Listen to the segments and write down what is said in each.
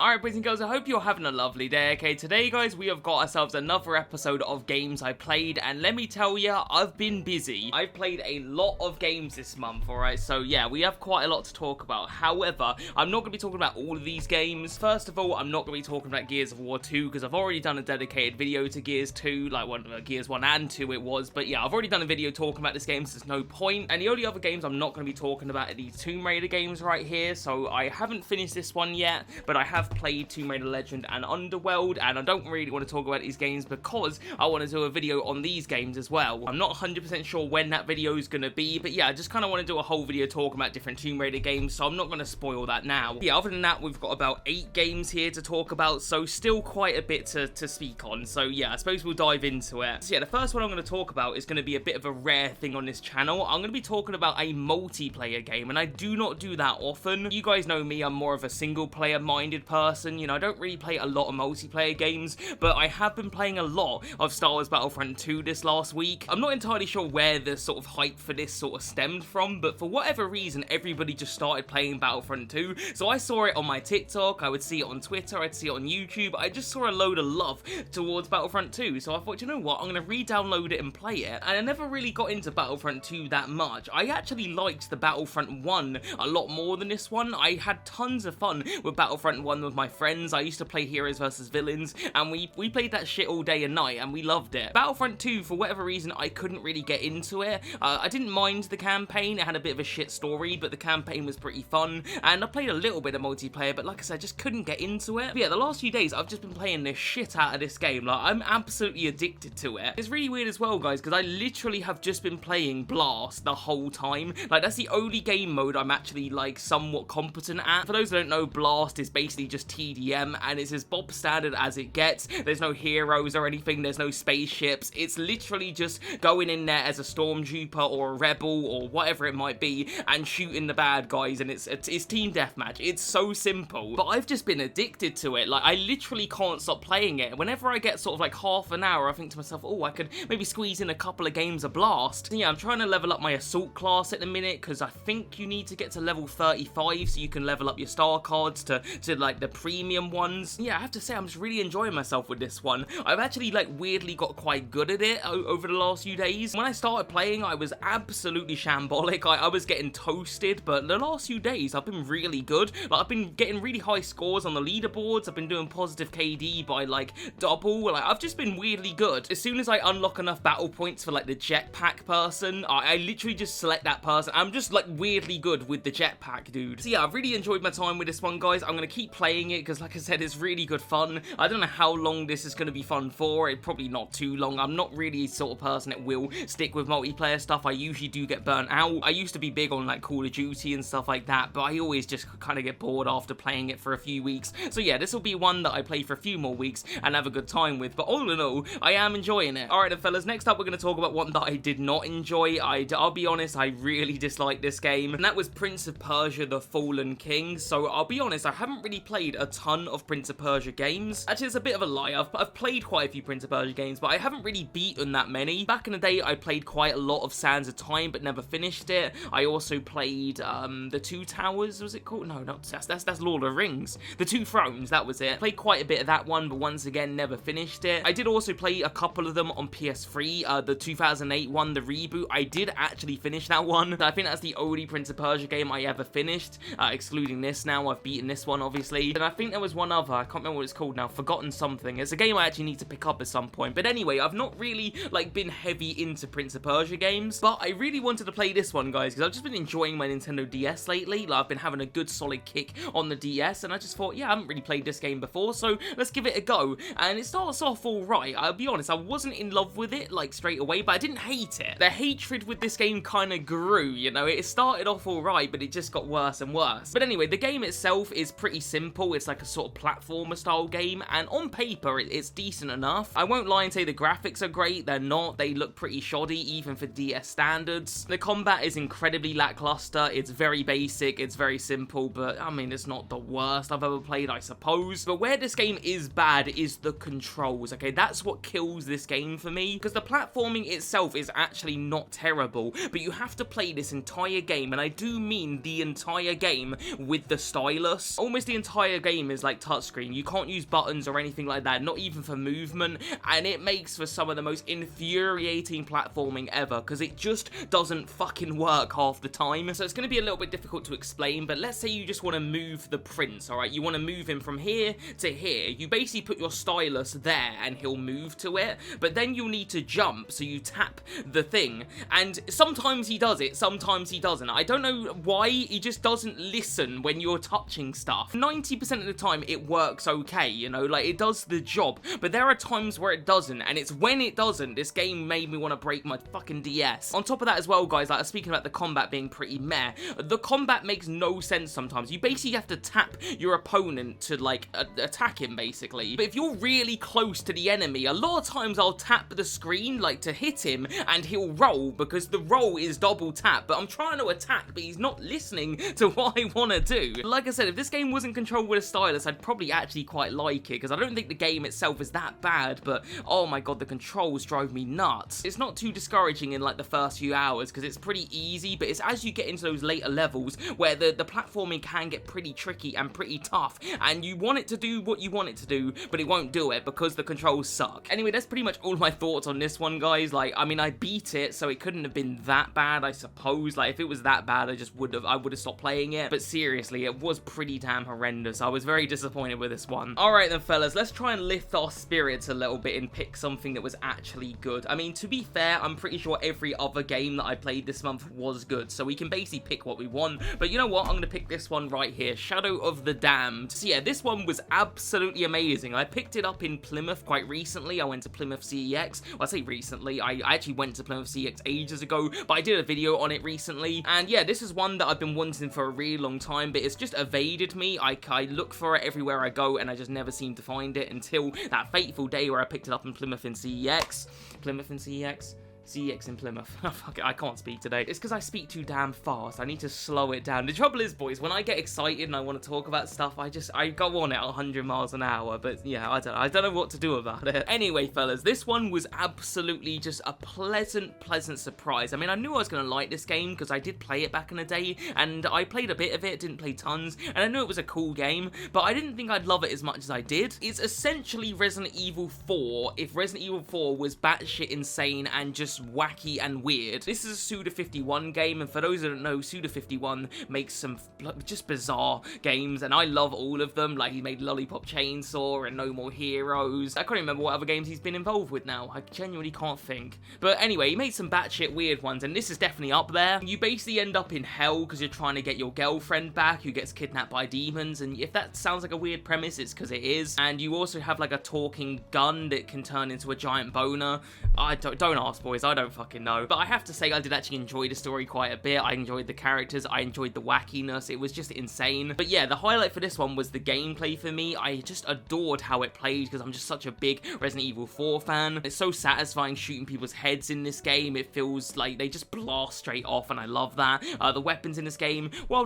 Alright boys and girls, I hope you're having a lovely day. Okay, today guys, we have got ourselves another episode of games I played, and let me tell you, I've been busy. I've played a lot of games this month, alright, so yeah, we have quite a lot to talk about. However, I'm not going to be talking about all of these games. First of all, I'm not going to be talking about Gears of War 2, because I've already done a dedicated video to Gears 2, like Gears 1 and 2 it was, but yeah, I've already done a video talking about this game, so there's no point. And the only other games I'm not going to be talking about are these Tomb Raider games right here, so I haven't finished this one yet, but I have played Tomb Raider Legend and Underworld, and I don't really want to talk about these games because I want to do a video on these games as well. I'm not 100% sure when that video is going to be, but yeah, I just kind of want to do a whole video talking about different Tomb Raider games, so I'm not going to spoil that now. Yeah, other than that, we've got about 8 games here to talk about, so still quite a bit to speak on, so yeah, I suppose we'll dive into it. So yeah, the first one I'm going to talk about is going to be a bit of a rare thing on this channel. I'm going to be talking about a multiplayer game, and I do not do that often. You guys know me, I'm more of a single player minded person. You know, I don't really play a lot of multiplayer games, but I have been playing a lot of Star Wars Battlefront 2 this last week. I'm not entirely sure where the sort of hype for this sort of stemmed from, but for whatever reason, everybody just started playing Battlefront 2, so I saw it on my TikTok, I would see it on Twitter, I'd see it on YouTube, I just saw a load of love towards Battlefront 2, so I thought, you know what, I'm going to re-download it and play it, and I never really got into Battlefront 2 that much. I actually liked the Battlefront 1 a lot more than this one. I had tons of fun with Battlefront 1 with my friends. I used to play Heroes vs Villains, and we played that shit all day and night, and we loved it. Battlefront 2, for whatever reason, I couldn't really get into it. I didn't mind the campaign. It had a bit of a shit story, but the campaign was pretty fun, and I played a little bit of multiplayer, but like I said, I just couldn't get into it. But yeah, the last few days, I've just been playing the shit out of this game. Like, I'm absolutely addicted to it. It's really weird as well, guys, because I literally have just been playing Blast the whole time. Like, that's the only game mode I'm actually, like, somewhat competent at. For those that don't know, Blast is basically just TDM, and it's as bob standard as it gets. There's no heroes or anything, there's no spaceships. It's literally just going in there as a stormtrooper or a rebel or whatever it might be and shooting the bad guys, and it's team deathmatch. It's so simple, but I've just been addicted to it. Like, I literally can't stop playing it. Whenever I get sort of like half an hour, I think to myself, oh, I could maybe squeeze in a couple of games of Blast. And yeah, I'm trying to level up my assault class at the minute, because I think you need to get to level 35 so you can level up your star cards to like the premium ones. Yeah, I have to say, I'm just really enjoying myself with this one. I've actually like weirdly got quite good at it over the last few days. When I started playing, I was absolutely shambolic. I was getting toasted, but the last few days, I've been really good. Like, I've been getting really high scores on the leaderboards. I've been doing positive KD by like double. Like, I've just been weirdly good. As soon as I unlock enough battle points for like the jetpack person, I literally just select that person. I'm just like weirdly good with the jetpack, dude. So yeah, I've really enjoyed my time with this one, guys. I'm gonna keep playing it because, like I said, it's really good fun. I don't know how long this is gonna be fun for. It's probably not too long. I'm not really the sort of person that will stick with multiplayer stuff. I usually do get burnt out. I used to be big on like Call of Duty and stuff like that, but I always just kind of get bored after playing it for a few weeks. So yeah, this will be one that I play for a few more weeks and have a good time with, but all in all, I am enjoying it. Alright then, fellas, next up we're going to talk about one that I did not enjoy. I'll be honest, I really disliked this game, and that was Prince of Persia: The Fallen King. So I'll be honest, I haven't really played a ton of Prince of Persia games. Actually, it's a bit of a lie. I've played quite a few Prince of Persia games, but I haven't really beaten that many. Back in the day, I played quite a lot of Sands of Time, but never finished it. I also played the Two Towers, was it called? No, not that's Lord of the Rings. The Two Thrones, that was it. Played quite a bit of that one, but once again, never finished it. I did also play a couple of them on PS3. The 2008 one, the reboot, I did actually finish that one. I think that's the only Prince of Persia game I ever finished, excluding this now. I've beaten this one, obviously. And I think there was one other, I can't remember what it's called now, Forgotten Something. It's a game I actually need to pick up at some point. But anyway, I've not really, like, been heavy into Prince of Persia games, but I really wanted to play this one, guys, because I've just been enjoying my Nintendo DS lately. Like, I've been having a good solid kick on the DS, and I just thought, yeah, I haven't really played this game before, so let's give it a go. And it starts off alright. I'll be honest, I wasn't in love with it, like, straight away, but I didn't hate it. The hatred with this game kind of grew, you know? It started off alright, but it just got worse and worse. But anyway, the game itself is pretty simple. It's like a sort of platformer style game, and on paper, it's decent enough. I won't lie and say the graphics are great. They're not. They look pretty shoddy, even for DS standards. The combat is incredibly lackluster. It's very basic. It's very simple, but I mean, it's not the worst I've ever played, I suppose. But where this game is bad is the controls, okay? That's what kills this game for me, because the platforming itself is actually not terrible, but you have to play this entire game, and I do mean the entire game, with the stylus. Almost the entire entire game is like touchscreen. You can't use buttons or anything like that, not even for movement, and it makes for some of the most infuriating platforming ever, because it just doesn't fucking work half the time. So it's going to be a little bit difficult to explain, but let's say you just want to move the prince, alright? You want to move him from here to here. You basically put your stylus there and he'll move to it, but then you'll need to jump, so you tap the thing, and sometimes he does it, sometimes he doesn't. I don't know why, he just doesn't listen when you're touching stuff. 90% of the time it works okay, you know, like it does the job, but there are times where it doesn't, and it's when it doesn't, this game made me want to break my fucking DS. On top of that as well, guys, like speaking about the combat being pretty meh, the combat makes no sense sometimes. You basically have to tap your opponent to like attack him basically, but if you're really close to the enemy, a lot of times I'll tap the screen like to hit him and he'll roll, because the roll is double tap, but I'm trying to attack but he's not listening to what I want to do. Like I said, if this game wasn't controlled with a stylus, I'd probably actually quite like it, because I don't think the game itself is that bad, but oh my god, the controls drive me nuts. It's not too discouraging in like the first few hours, because it's pretty easy, but it's as you get into those later levels where the platforming can get pretty tricky and pretty tough, and you want it to do what you want it to do, but it won't do it because the controls suck. Anyway, that's pretty much all my thoughts on this one, guys. Like, I mean, I beat it, so it couldn't have been that bad, I suppose. Like, if it was that bad, I would have stopped playing it, but seriously, it was pretty damn horrendous. I was very disappointed with this one. Alright then, fellas, let's try and lift our spirits a little bit and pick something that was actually good. I mean, to be fair, I'm pretty sure every other game that I played this month was good, so we can basically pick what we want, but you know what, I'm gonna pick this one right here, Shadow of the Damned. So yeah, this one was absolutely amazing. I picked it up in Plymouth quite recently. I went to Plymouth CEX. Well, I say recently, I actually went to Plymouth CEX ages ago, but I did a video on it recently, and yeah, this is one that I've been wanting for a really long time, but it's just evaded me. I look for it everywhere I go, and I just never seem to find it until that fateful day where I picked it up in Plymouth in CEX. Plymouth in CEX? CEX in Plymouth. Fuck it, I can't speak today. It's because I speak too damn fast. I need to slow it down. The trouble is, boys, when I get excited and I want to talk about stuff, I go on at 100 miles an hour, but yeah, I don't know what to do about it. Anyway, fellas, this one was absolutely just a pleasant surprise. I mean, I knew I was going to like this game because I did play it back in the day, and I played a bit of it, didn't play tons, and I knew it was a cool game, but I didn't think I'd love it as much as I did. It's essentially Resident Evil 4 if Resident Evil 4 was batshit insane and just wacky and weird. This is a Suda51 game, and for those that don't know, Suda51 makes some just bizarre games, and I love all of them. Like, he made Lollipop Chainsaw and No More Heroes. I can't remember what other games he's been involved with now. I genuinely can't think. But anyway, he made some batshit weird ones, and this is definitely up there. You basically end up in hell because you're trying to get your girlfriend back who gets kidnapped by demons, and if that sounds like a weird premise, it's because it is. And you also have like a talking gun that can turn into a giant boner. I don't ask, boys, I don't fucking know. But I have to say, I did actually enjoy the story quite a bit. I enjoyed the characters, I enjoyed the wackiness, it was just insane. But yeah, the highlight for this one was the gameplay for me. I just adored how it played because I'm just such a big Resident Evil 4 fan. It's so satisfying shooting people's heads in this game. It feels like they just blast straight off, and I love that. The weapons in this game, well,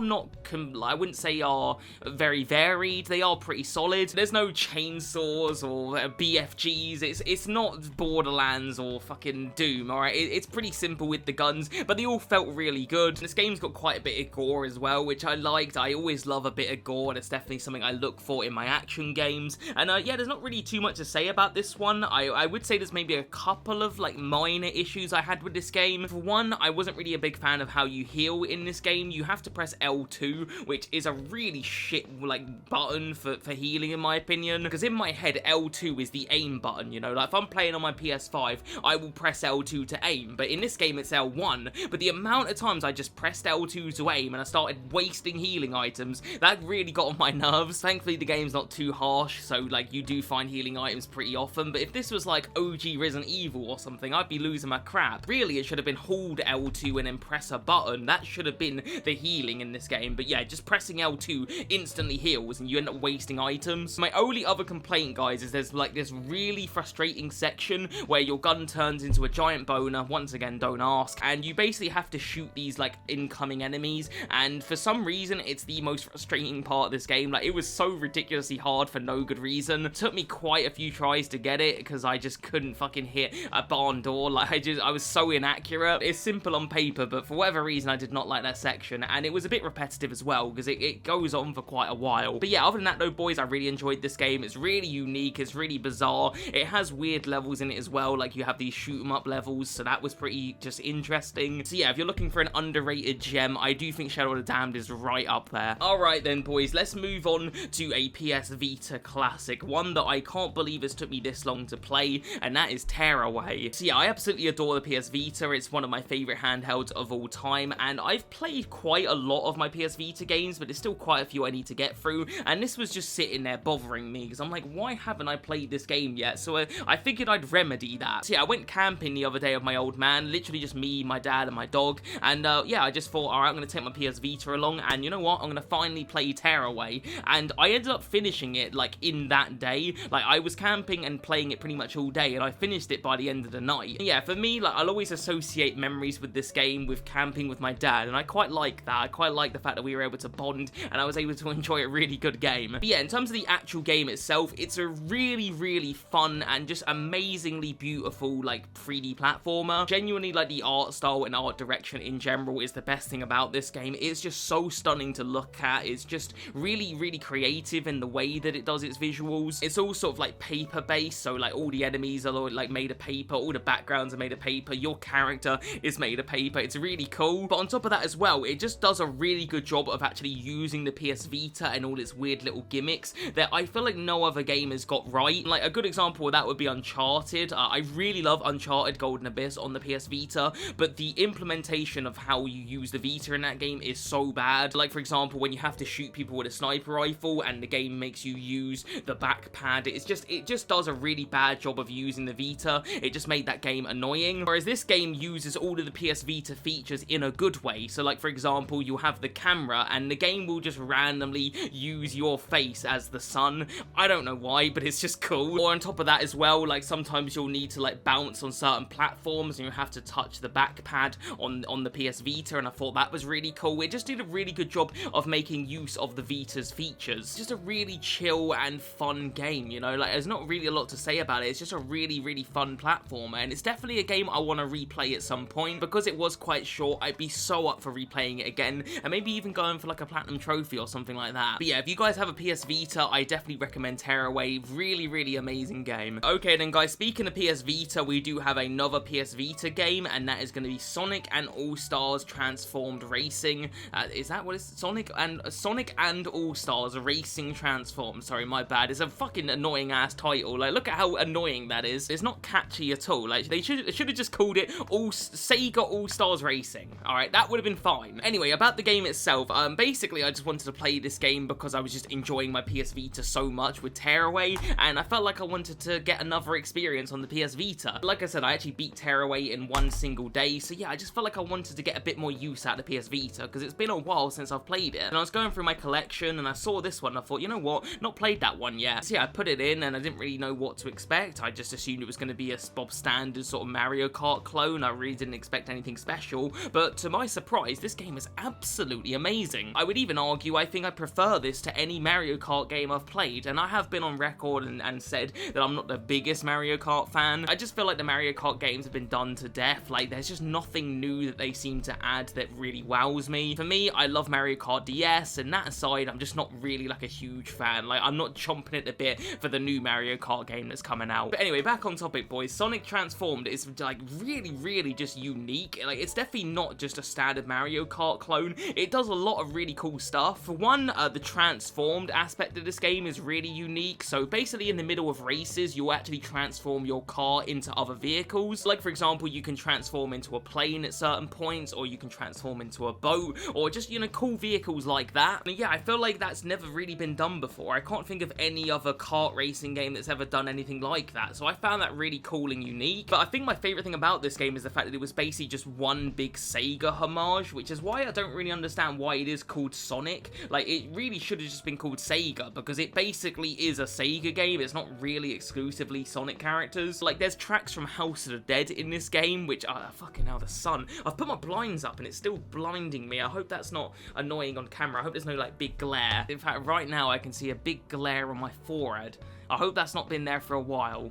I wouldn't say are very varied. They are pretty solid. There's no chainsaws or BFGs. It's not Borderlands or fucking Doom, alright? It's pretty simple with the guns, but they all felt really good. This game's got quite a bit of gore as well, which I liked. I always love a bit of gore, and it's definitely something I look for in my action games. And yeah, there's not really too much to say about this one. I would say there's maybe a couple of like minor issues I had with this game. For one, I wasn't really a big fan of how you heal in this game. You have to press L2, which is a really shit like button for healing in my opinion, because in my head L2 is the aim button, you know, like if I'm playing on my PS5 I will press L2 to aim, but in this game it's L1. But the amount of times I just pressed L2 to aim and I started wasting healing items, that really got on my nerves. Thankfully the game's not too harsh, so like you do find healing items pretty often, but if this was like OG Resident Evil or something, I'd be losing my crap. Really, it should have been hold L2 and then press a button. That should have been the healing in this game, but yeah, just pressing L2 instantly heals and you end up wasting items. My only other complaint, guys, is there's like this really frustrating section where your gun turns into a giant giant boner. Once again, don't ask. And you basically have to shoot these like incoming enemies, and for some reason it's the most frustrating part of this game. Like, it was so ridiculously hard for no good reason. It took me quite a few tries to get it because I just couldn't fucking hit a barn door. Like, I was so inaccurate. It's simple on paper, but for whatever reason I did not like that section, and it was a bit repetitive as well because it goes on for quite a while. But yeah, other than that though, boys, I really enjoyed this game. It's really unique, it's really bizarre. It has weird levels in it as well, like you have these shoot 'em up levels, so that was pretty just interesting. So yeah, if you're looking for an underrated gem, I do think Shadow of the Damned is right up there. Alright then, boys, let's move on to a PS Vita classic, one that I can't believe it's took me this long to play, and that is Tearaway. So yeah, I absolutely adore the PS Vita. It's one of my favorite handhelds of all time, and I've played quite a lot of my PS Vita games, but there's still quite a few I need to get through, and this was just sitting there bothering me because I'm like, why haven't I played this game yet? So I figured I'd remedy that. So yeah, I went camping the other day with my old man, literally just me, my dad, and my dog, and yeah, I just thought, alright, I'm going to take my PS Vita along, and you know what, I'm going to finally play Tearaway, and I ended up finishing it, like, in that day. Like, I was camping and playing it pretty much all day, and I finished it by the end of the night. And yeah, for me, like, I'll always associate memories with this game with camping with my dad, and I quite like that. I quite like the fact that we were able to bond, and I was able to enjoy a really good game. But yeah, in terms of the actual game itself, it's a really, really fun and just amazingly beautiful, like, 3D platformer. Genuinely, like, the art style and art direction in general is the best thing about this game. It's just so stunning to look at. It's just really, really creative in the way that it does its visuals. It's all sort of like paper based, so like all the enemies are like made of paper, all the backgrounds are made of paper, your character is made of paper. It's really cool. But on top of that as well, it just does a really good job of actually using the PS Vita and all its weird little gimmicks that I feel like no other game has got right. Like, a good example of that would be Uncharted. I really love Uncharted Golden Abyss on the PS Vita, but the implementation of how you use the Vita in that game is so bad. Like, for example, when you have to shoot people with a sniper rifle and the game makes you use the back pad, it just does a really bad job of using the Vita. It just made that game annoying. Whereas this game uses all of the PS Vita features in a good way. So like, for example, you have the camera and the game will just randomly use your face as the sun. I don't know why, but it's just cool. Or on top of that as well, like sometimes you'll need to like bounce on certain platforms and you have to touch the back pad on the PS Vita, and I thought that was really cool. It just did a really good job of making use of the Vita's features. Just a really chill and fun game, you know? Like, there's not really a lot to say about it. It's just a really, really fun platformer, and it's definitely a game I want to replay at some point. Because it was quite short, I'd be so up for replaying it again, and maybe even going for like a platinum trophy or something like that. But yeah, if you guys have a PS Vita, I definitely recommend Tearaway. Really, really amazing game. Okay then, guys, speaking of PS Vita, we do have another PS Vita game, and that is going to be Sonic and All-Stars Transformed Racing. Is that what it's? Sonic and All-Stars Racing Transformed. Sorry, my bad. It's a fucking annoying ass title. Like, look at how annoying that is. It's not catchy at all. Like, they should have just called it Sega All-Stars Racing. Alright, that would have been fine. Anyway, about the game itself, basically I just wanted to play this game because I was just enjoying my PS Vita so much with Tearaway, and I felt like I wanted to get another experience on the PS Vita. Like I said, I actually beat Tearaway in one single day, so yeah, I just felt like I wanted to get a bit more use out of the PS Vita, because it's been a while since I've played it. And I was going through my collection, and I saw this one, and I thought, you know what, not played that one yet. So yeah, I put it in, and I didn't really know what to expect. I just assumed it was going to be a Bob standard sort of Mario Kart clone. I really didn't expect anything special, but to my surprise, this game is absolutely amazing. I would even argue I think I prefer this to any Mario Kart game I've played, and I have been on record and said that I'm not the biggest Mario Kart fan. I just feel like the Mario Kart games have been done to death. Like, there's just nothing new that they seem to add that really wows me. For me, I love Mario Kart DS, and that aside, I'm just not really like a huge fan. Like, I'm not chomping at the bit for the new Mario Kart game that's coming out. But anyway, back on topic, boys. Sonic Transformed is like really, really just unique. Like, it's definitely not just a standard Mario Kart clone. It does a lot of really cool stuff. For one, the transformed aspect of this game is really unique. So basically, in the middle of races, you'll actually transform your car into other vehicles. Like, for example, you can transform into a plane at certain points, or you can transform into a boat, or just, you know, cool vehicles like that. And yeah, I feel like that's never really been done before. I can't think of any other kart racing game that's ever done anything like that. So I found that really cool and unique. But I think my favorite thing about this game is the fact that it was basically just one big Sega homage, which is why I don't really understand why it is called Sonic. Like, it really should have just been called Sega, because it basically is a Sega game. It's not really exclusively Sonic characters. Like, there's tracks from House of the Dead in this game, which, fucking hell, the sun. I've put my blinds up and it's still blinding me. I hope that's not annoying on camera. I hope there's no, like, big glare. In fact, right now I can see a big glare on my forehead. I hope that's not been there for a while.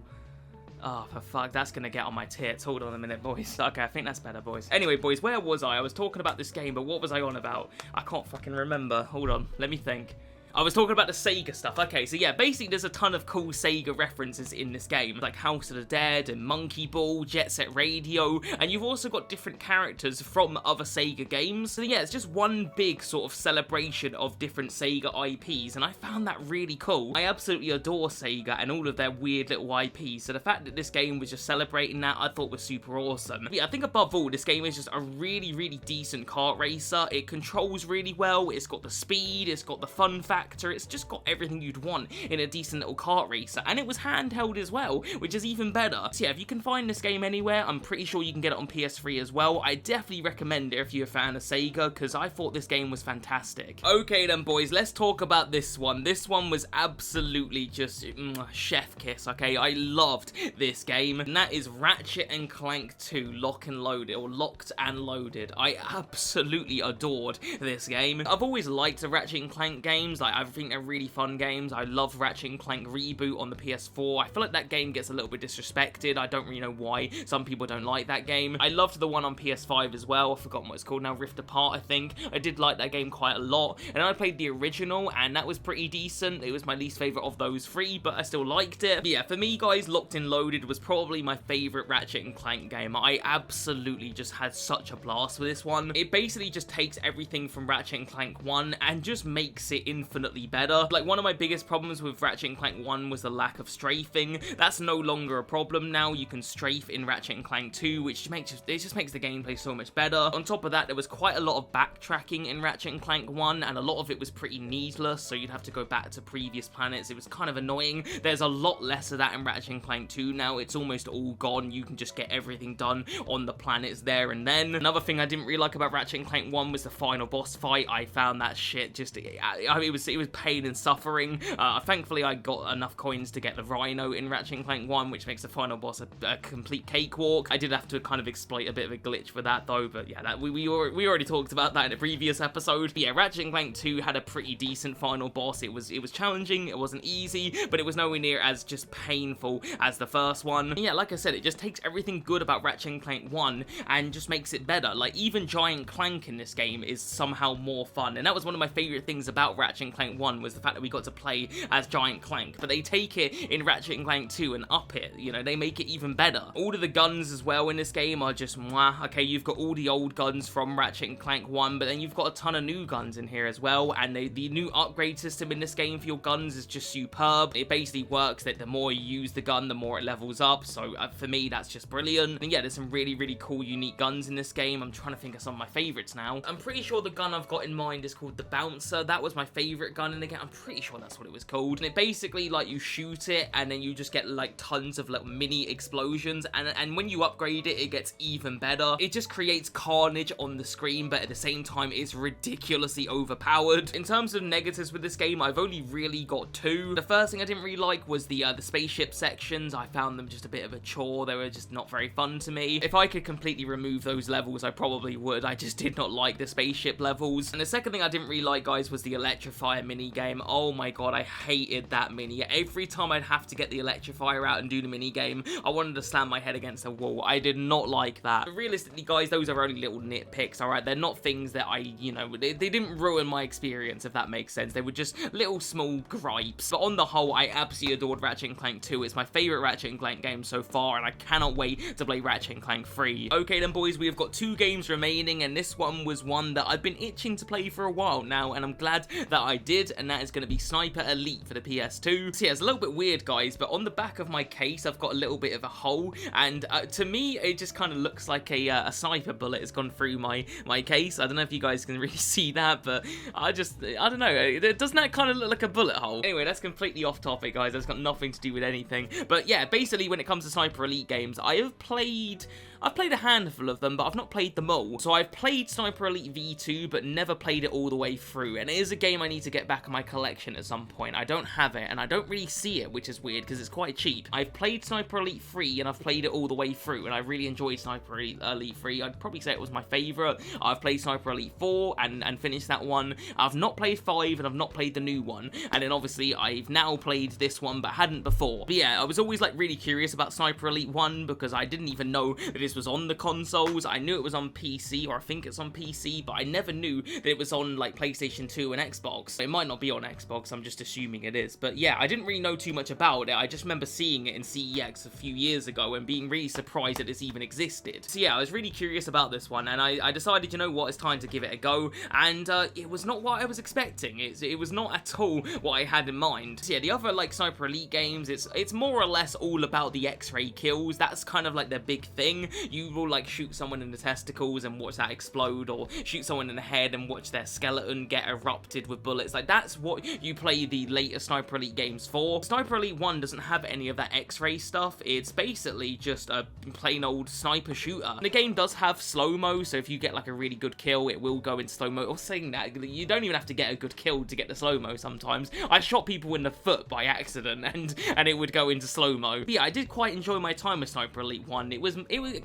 Oh, for fuck, that's gonna get on my tits. Hold on a minute, boys. Okay, I think that's better, boys. Anyway, boys, where was I? I was talking about this game, but what was I on about? I can't fucking remember. Hold on, let me think. I was talking about the Sega stuff. Okay, so yeah, basically there's a ton of cool Sega references in this game, like House of the Dead and Monkey Ball, Jet Set Radio, and you've also got different characters from other Sega games. So yeah, it's just one big sort of celebration of different Sega IPs, and I found that really cool. I absolutely adore Sega and all of their weird little IPs, so the fact that this game was just celebrating that, I thought was super awesome. But yeah, I think above all, this game is just a really, really decent kart racer. It controls really well, it's got the speed, it's got the fun factor, it's just got everything you'd want in a decent little kart racer, and it was handheld as well, which is even better. So yeah, if you can find this game anywhere, I'm pretty sure you can get it on PS3 as well. I definitely recommend it if you're a fan of Sega, because I thought this game was fantastic. Okay then, boys, let's talk about this one. This one was absolutely just chef kiss, okay? I loved this game, and that is Ratchet and Clank 2 Lock and Loaded, or Locked and Loaded. I absolutely adored this game. I've always liked the Ratchet and Clank games. Like, I think they're really fun games. I love Ratchet and Clank Reboot on the PS4. I feel like that game gets a little bit disrespected. I don't really know why some people don't like that game. I loved the one on PS5 as well. I've forgotten what it's called now, Rift Apart, I think. I did like that game quite a lot, and I played the original, and that was pretty decent. It was my least favorite of those three, but I still liked it. But yeah, for me, guys, Locked and Loaded was probably my favorite Ratchet and Clank game. I absolutely just had such a blast with this one. It basically just takes everything from Ratchet and Clank 1 and just makes it infinitely better. Like, one of my biggest problems with Ratchet and Clank 1 was the lack of strafing. That's no longer a problem now. You can strafe in Ratchet and Clank 2, which just makes the gameplay so much better. On top of that, there was quite a lot of backtracking in Ratchet and Clank 1, and a lot of it was pretty needless, so you'd have to go back to previous planets. It was kind of annoying. There's a lot less of that in Ratchet and Clank 2 now. It's almost all gone. You can just get everything done on the planets there and then. Another thing I didn't really like about Ratchet and Clank 1 was the final boss fight. I found that shit just, it was pain and suffering. Thankfully, I got enough coins to get the Rhino in Ratchet and Clank 1, which makes the final boss a complete cakewalk. I did have to kind of exploit a bit of a glitch for that, though, but yeah, that we already talked about that in a previous episode. But yeah, Ratchet and Clank 2 had a pretty decent final boss. It was challenging, it wasn't easy, but it was nowhere near as just painful as the first one. And yeah, like I said, it just takes everything good about Ratchet and Clank 1 and just makes it better. Like, even Giant Clank in this game is somehow more fun, and that was one of my favorite things about Ratchet and Clank 1, was the fact that we got to play as Giant Clank, but they take it in Ratchet and Clank 2 and up it, you know, they make it even better. All of the guns as well in this game are just mwah. Okay, you've got all the old guns from Ratchet and Clank 1, but then you've got a ton of new guns in here as well, and the new upgrade system in this game for your guns is just superb. It basically works that the more you use the gun, the more it levels up, so for me, that's just brilliant. And yeah, there's some really, really cool, unique guns in this game. I'm trying to think of some of my favorites now. I'm pretty sure the gun I've got in mind is called the Bouncer. That was my favorite gun in the game. I'm pretty sure that's what it was called. And it basically, like, you shoot it, and then you just get, like, tons of, like, mini explosions, and when you upgrade it, it gets even better. It just creates carnage on the screen, but at the same time, it's ridiculously overpowered. In terms of negatives with this game, I've only really got two. The first thing I didn't really like was the spaceship sections. I found them just a bit of a chore. They were just not very fun to me. If I could completely remove those levels, I probably would. I just did not like the spaceship levels. And the second thing I didn't really like, guys, was the Electrifier mini game. Oh my god, I hated that mini. Every time I'd have to get the Electrifier out and do the mini game, I wanted to slam my head against a wall. I did not like that. But realistically, guys, those are only little nitpicks, alright? They're not things that they didn't ruin my experience, if that makes sense. They were just little small gripes. But on the whole, I absolutely adored Ratchet and Clank 2. It's my favorite Ratchet and Clank game so far, and I cannot wait to play Ratchet and Clank 3. Okay then, boys, we have got 2 games remaining, and this one was one that I've been itching to play for a while now, and I'm glad that I did, and that is going to be Sniper Elite for the PS2. So yeah, it's a little bit weird, guys, but on the back of my case, I've got a little bit of a hole, and to me, it just kind of looks like a sniper bullet has gone through my case. I don't know if you guys can really see that, but I don't know, doesn't that kind of look like a bullet hole? Anyway, that's completely off topic, guys. That's got nothing to do with anything. But yeah, basically, when it comes to Sniper Elite games, I have played I've played a handful of them, but I've not played them all. So I've played Sniper Elite V2, but never played it all the way through, and it is a game I need to get back in my collection at some point. I don't have it, and I don't really see it, which is weird, because it's quite cheap. I've played Sniper Elite 3, and I've played it all the way through, and I really enjoyed Sniper Elite 3. I'd probably say it was my favourite. I've played Sniper Elite 4, and finished that one. I've not played 5, and I've not played the new one, and then obviously I've now played this one, but hadn't before. But yeah, I was always like really curious about Sniper Elite 1, because I didn't even know that this was on the consoles. I knew it was on PC, or I think it's on PC, but I never knew that it was on like PlayStation 2 and Xbox. It might not be on Xbox, I'm just assuming it is. But yeah, I didn't really know too much about it. I just remember seeing it in CEX a few years ago and being really surprised that this even existed. So yeah, I was really curious about this one, and I decided, you know what, it's time to give it a go, and it was not what I was expecting. It was not at all what I had in mind. So yeah, the other like Sniper Elite games, it's more or less all about the X-ray kills. That's kind of like their big thing. You will like shoot someone in the testicles and watch that explode, or shoot someone in the head and watch their skeleton get erupted with bullets. Like, that's what you play the later Sniper Elite games for. Sniper Elite 1 doesn't have any of that X-ray stuff. It's basically just a plain old sniper shooter. The game does have slow-mo, so if you get like a really good kill, it will go in slow-mo. Or saying that, you don't even have to get a good kill to get the slow-mo sometimes. I shot people in the foot by accident, and it would go into slow-mo. But yeah, I did quite enjoy my time with Sniper Elite 1.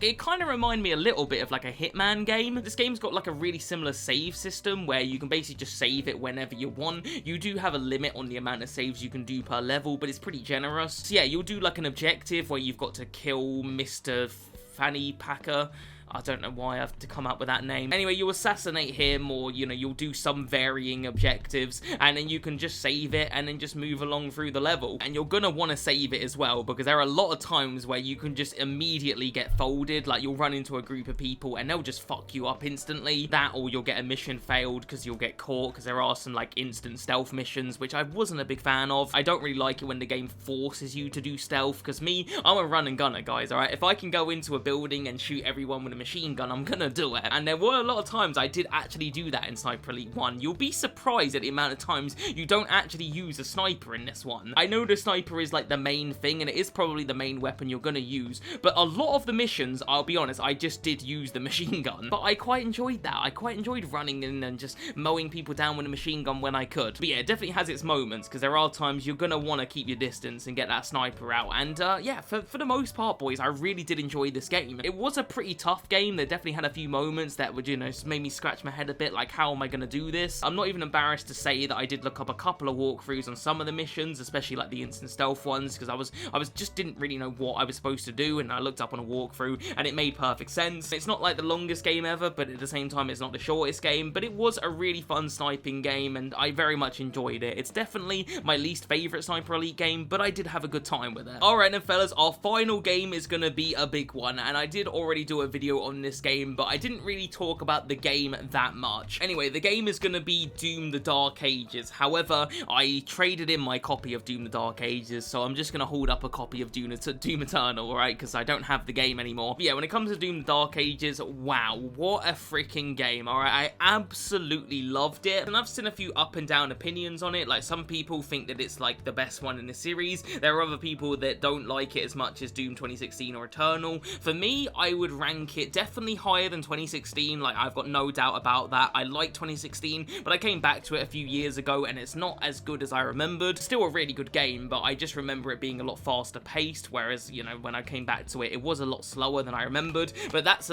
It kind of reminded me a little bit of like a Hitman game. This game's got like a really similar save system where you can basically just save it whenever you want. You do have a limit on the amount of saves you can do per level, but it's pretty generous. So yeah, you'll do like an objective where you've got to kill Mr. Fanny Packer. I don't know why I have to come up with that name. Anyway, you assassinate him, or, you know, you'll do some varying objectives, and then you can just save it, and then just move along through the level. And you're gonna want to save it as well, because there are a lot of times where you can just immediately get folded. Like, you'll run into a group of people, and they'll just fuck you up instantly. That, or you'll get a mission failed, because you'll get caught, because there are some, like, instant stealth missions, which I wasn't a big fan of. I don't really like it when the game forces you to do stealth, because I'm a run and gunner, guys, alright? If I can go into a building and shoot everyone with a machine gun, I'm gonna do it. And there were a lot of times I did actually do that in Sniper Elite 1. You'll be surprised at the amount of times you don't actually use a sniper in this one. I know the sniper is like the main thing, and it is probably the main weapon you're gonna use, but a lot of the missions, I'll be honest, I just did use the machine gun. But I quite enjoyed that. I quite enjoyed running in and just mowing people down with a machine gun when I could. But yeah, it definitely has its moments, because there are times you're gonna want to keep your distance and get that sniper out. And yeah, for the most part, boys, I really did enjoy this game. It was a pretty tough game. There definitely had a few moments that would, you know, made me scratch my head a bit, like, how am I gonna do this? I'm not even embarrassed to say that I did look up a couple of walkthroughs on some of the missions, especially like the instant stealth ones, because I was just didn't really know what I was supposed to do, and I looked up on a walkthrough, and it made perfect sense. It's not like the longest game ever, but at the same time, it's not the shortest game, but it was a really fun sniping game, and I very much enjoyed it. It's definitely my least favorite Sniper Elite game, but I did have a good time with it. Alright then, fellas, our final game is gonna be a big one, and I did already do a video on this game, but I didn't really talk about the game that much. Anyway, the game is going to be Doom the Dark Ages. However, I traded in my copy of Doom the Dark Ages, so I'm just going to hold up a copy of Doom Eternal, alright, because I don't have the game anymore. But yeah, when it comes to Doom the Dark Ages, wow, what a freaking game, alright? I absolutely loved it, and I've seen a few up and down opinions on it. Like, some people think that it's like the best one in the series. There are other people that don't like it as much as Doom 2016 or Eternal. For me, I would rank it definitely higher than 2016, like, I've got no doubt about that. I like 2016, but I came back to it a few years ago, and it's not as good as I remembered. Still a really good game, but I just remember it being a lot faster paced, whereas, you know, when I came back to it, it was a lot slower than I remembered. But that's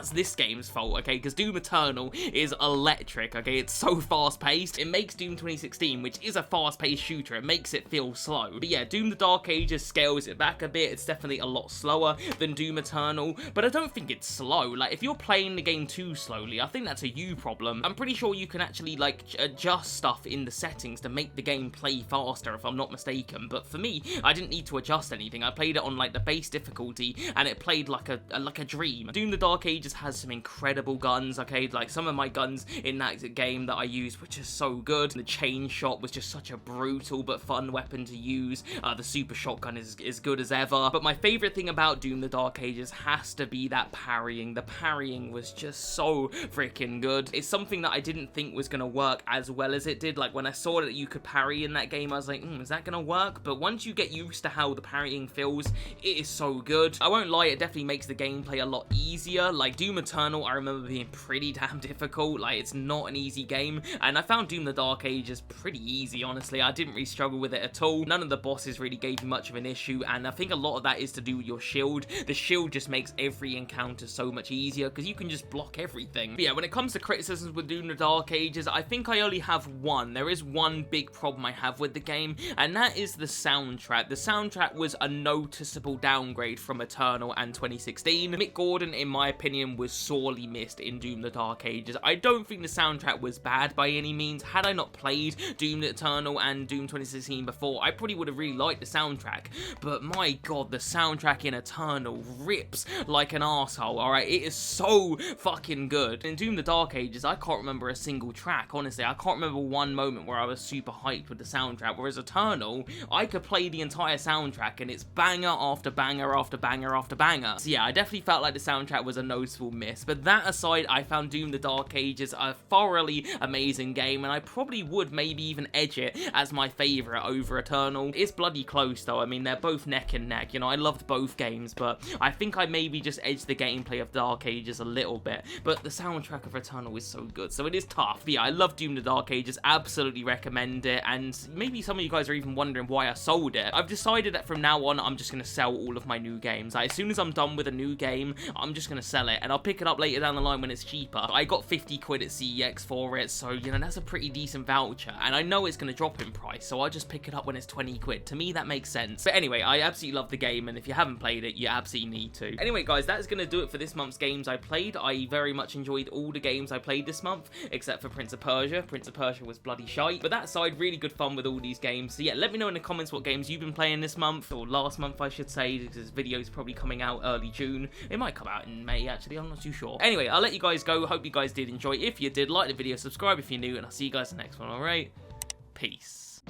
this game's fault, okay, because Doom Eternal is electric, okay? It's so fast paced. It makes Doom 2016, which is a fast paced shooter, it makes it feel slow. But yeah, Doom the Dark Ages scales it back a bit. It's definitely a lot slower than Doom Eternal, but I don't think it's slow. Like, if you're playing the game too slowly, I think that's a you problem. I'm pretty sure you can actually, like, adjust stuff in the settings to make the game play faster, if I'm not mistaken. But for me, I didn't need to adjust anything. I played it on, like, the base difficulty, and it played like a dream. Doom the Dark Ages has some incredible guns, okay? Like, some of my guns in that game that I used were just so good. The chain shot was just such a brutal but fun weapon to use. The super shotgun is as good as ever. But my favorite thing about Doom the Dark Ages has to be that that parrying. The parrying was just so freaking good. It's something that I didn't think was gonna work as well as it did. Like, when I saw that you could parry in that game, I was like, is that gonna work? But once you get used to how the parrying feels, it is so good. I won't lie, it definitely makes the gameplay a lot easier. Like, Doom Eternal, I remember being pretty damn difficult. Like, it's not an easy game, and I found Doom the Dark Ages pretty easy, honestly. I didn't really struggle with it at all. None of the bosses really gave me much of an issue, and I think a lot of that is to do with your shield. The shield just makes every encounter so much easier, because you can just block everything. But yeah, when it comes to criticisms with Doom the Dark Ages, I think I only have one. There is one big problem I have with the game, and that is the soundtrack. The soundtrack was a noticeable downgrade from Eternal and 2016. Mick Gordon, in my opinion, was sorely missed in Doom the Dark Ages. I don't think the soundtrack was bad by any means. Had I not played Doom Eternal and Doom 2016 before, I probably would have really liked the soundtrack. But my god, the soundtrack in Eternal rips like an arsehole, alright? It is so fucking good. In Doom the Dark Ages, I can't remember a single track, honestly. I can't remember one moment where I was super hyped with the soundtrack, whereas Eternal, I could play the entire soundtrack and it's banger after banger after banger after banger. So yeah, I definitely felt like the soundtrack was a noticeable miss. But that aside, I found Doom the Dark Ages a thoroughly amazing game, and I probably would maybe even edge it as my favourite over Eternal. It's bloody close though. I mean, they're both neck and neck. You know, I loved both games, but I think I maybe just edged the gameplay of Dark Ages a little bit. But the soundtrack of Eternal is so good, so it is tough. But yeah, I love Doom the Dark Ages, absolutely recommend it, and maybe some of you guys are even wondering why I sold it. I've decided that from now on, I'm just going to sell all of my new games. Like, as soon as I'm done with a new game, I'm just going to sell it, and I'll pick it up later down the line when it's cheaper. I got 50 quid at CEX for it, so, you know, that's a pretty decent voucher, and I know it's going to drop in price, so I'll just pick it up when it's 20 quid. To me, that makes sense. But anyway, I absolutely love the game, and if you haven't played it, you absolutely need to. Anyway, guys, that is going to do it for this month's games I played. I very much enjoyed all the games I played this month, except for Prince of Persia. Prince of Persia was bloody shite, but that aside, really good fun with all these games. So yeah, let me know in the comments what games you've been playing this month, or last month I should say, because this video is probably coming out early June. It might come out in May, actually, I'm not too sure. Anyway, I'll let you guys go. Hope you guys did enjoy. If you did, like the video, subscribe if you're new, and I'll see you guys in the next one, alright? Peace.